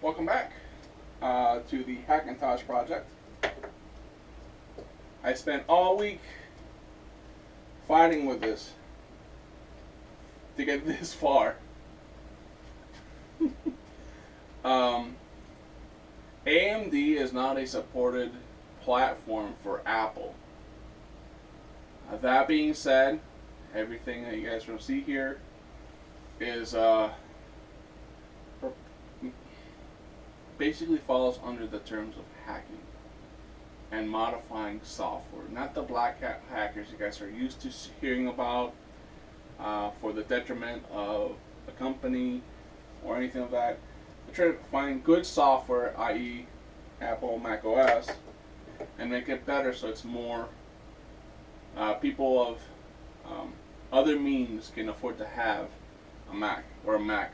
Welcome back to the Hackintosh project. I spent all week fighting with this to get this far. AMD is not a supported platform for Apple. That being said, everything that you guys will see here is basically falls under the terms of hacking and modifying software. Not the black hat hackers you guys are used to hearing about for the detriment of a company or anything of that. I try to find good software, i.e. Apple, Mac OS, and make it better so it's more people of other means can afford to have a Mac or a Mac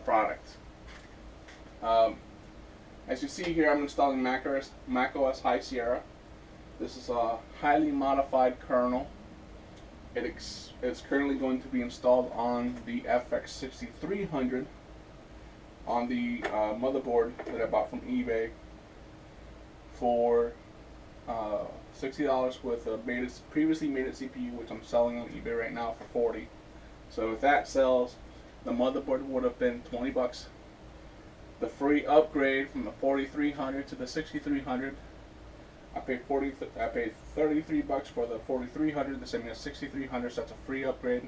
product. As you see here, I'm installing Mac OS High Sierra. This is a highly modified kernel. It's currently going to be installed on the FX 6300 on the motherboard that I bought from eBay for $60 with a previously made CPU, which I'm selling on eBay right now for $40. So if that sells, the motherboard would have been $20. The free upgrade from the 4300 to the 6300, I paid $33 for the 4300. They sent me a 6300, so that's a free upgrade.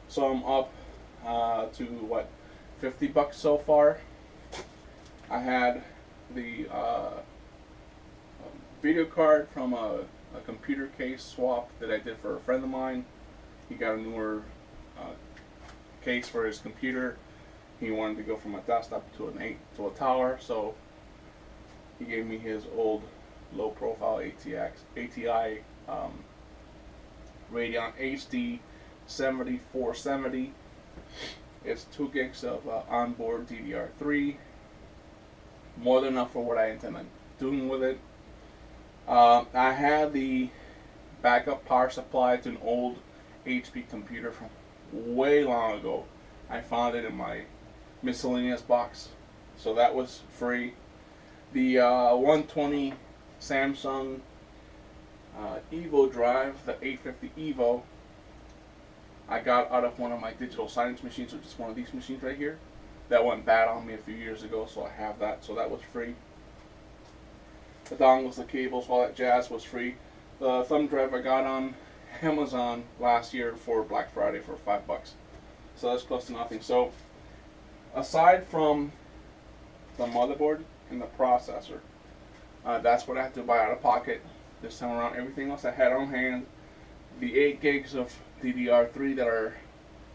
So I'm up to what, $50 so far. I had the video card from a computer case swap that I did for a friend of mine. He got a newer case for his computer. He wanted to go from a desktop to a tower, so he gave me his old low-profile ATI Radeon HD 7470. It's 2 gigs of onboard DDR3, more than enough for what I intend on doing with it. I had the backup power supply to an old HP computer from way long ago. I found it in my miscellaneous box, so that was free. The 120 Samsung Evo drive, the 850 Evo, I got out of one of my digital signage machines, which is one of these machines right here. That went bad on me a few years ago, so I have that, so that was free. The dongles, the cables, all that jazz was free. The thumb drive I got on Amazon last year for Black Friday for $5. So that's close to nothing. So aside from the motherboard and the processor, that's what I had to buy out of pocket this time around. Everything else I had on hand. The 8 gigs of DDR3 that are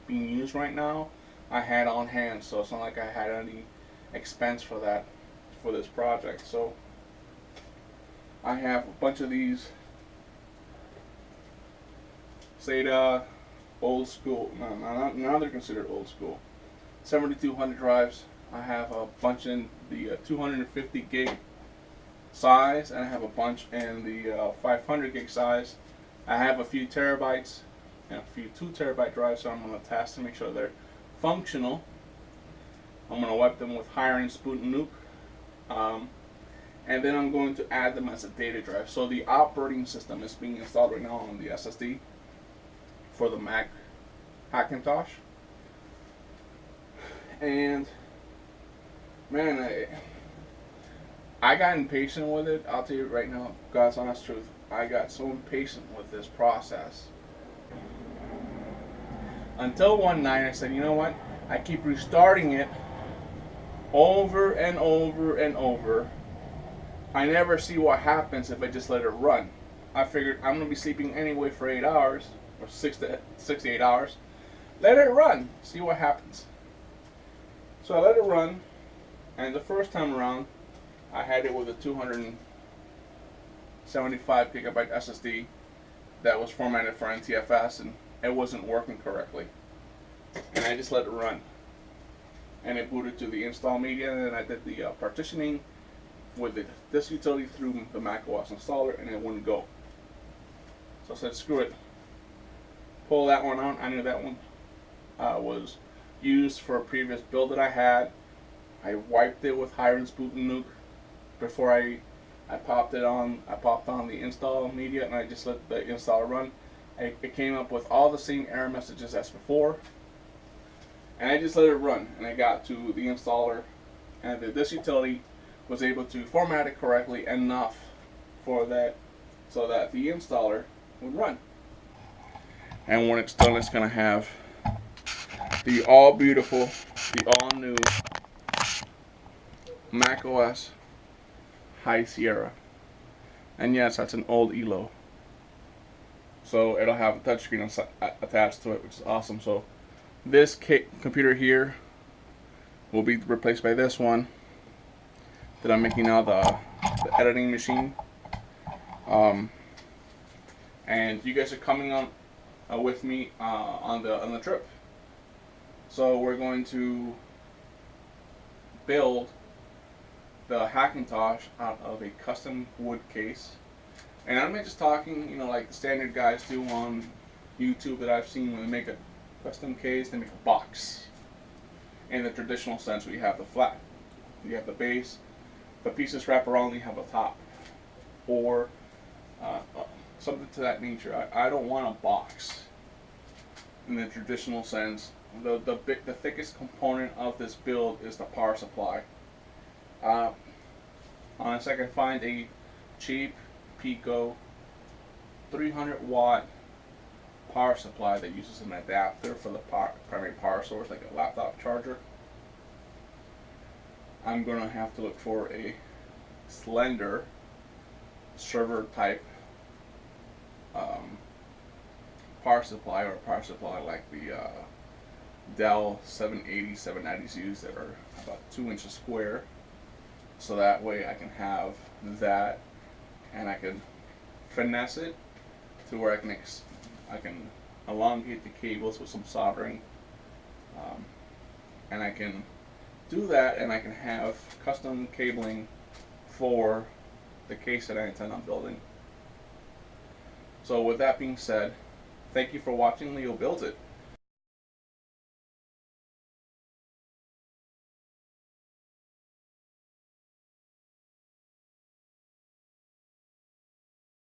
being used right now, I had on hand, so it's not like I had any expense for that, for this project. So I have a bunch of these SATA old school, now they're considered old school, 7200 drives. I have a bunch in the 250 gig size, and I have a bunch in the 500 gig size. I have a few terabytes and a few 2 terabyte drives, so I'm going to test to make sure they're functional. I'm going to wipe them with Hiring Spoon Nuke, and then I'm going to add them as a data drive. So the operating system is being installed right now on the SSD for the Mac Hackintosh. And man, I got impatient with it. I'll tell you right now, God's honest truth, I got so impatient with this process. Until one night I said, you know what? I keep restarting it over and over and over. I never see what happens if I just let it run. I figured I'm going to be sleeping anyway for 8 hours, or 6 to 8 hours. Let it run, see what happens. So I let it run, and the first time around, I had it with a 275 gigabyte SSD that was formatted for NTFS, and it wasn't working correctly. And I just let it run. And it booted to the install media, and then I did the partitioning with this utility through the Mac OS installer, and it wouldn't go. So I said, screw it. Pull that one out. I knew that one was used for a previous build that I had. I wiped it with Hiren's Boot and Nuke before I popped it on. I popped on the install media and I just let the installer run. It came up with all the same error messages as before, and I just let it run. And I got to the installer, and this utility was able to format it correctly enough for that, so that the installer would run. And when it's done, it's going to have the all beautiful, the all new Mac OS High Sierra. And yes, that's an old ELO. So it'll have a touchscreen attached to it, which is awesome. So this computer here will be replaced by this one that I'm making now, the editing machine. And you guys are coming on with me on the trip. So we're going to build the Hackintosh out of a custom wood case. And I'm not just talking, you know, like the standard guys do on YouTube that I've seen when they make a custom case, they make a box. In the traditional sense, we have the flat, you have the base, the pieces wrap around, you have a top, or something to that nature. I don't want a box in the traditional sense. The thickest component of this build is the power supply. Unless I can find a cheap Pico 300-watt power supply that uses an adapter for the primary power source, like a laptop charger, I'm going to have to look for a slender server type power supply, or a power supply like the Dell 780, 790s use, that are about 2 inches square. So that way I can have that, and I can finesse it to where I can elongate the cables with some soldering, and I can do that, and I can have custom cabling for the case that I intend on building. So with that being said, thank you for watching Leo Builds It.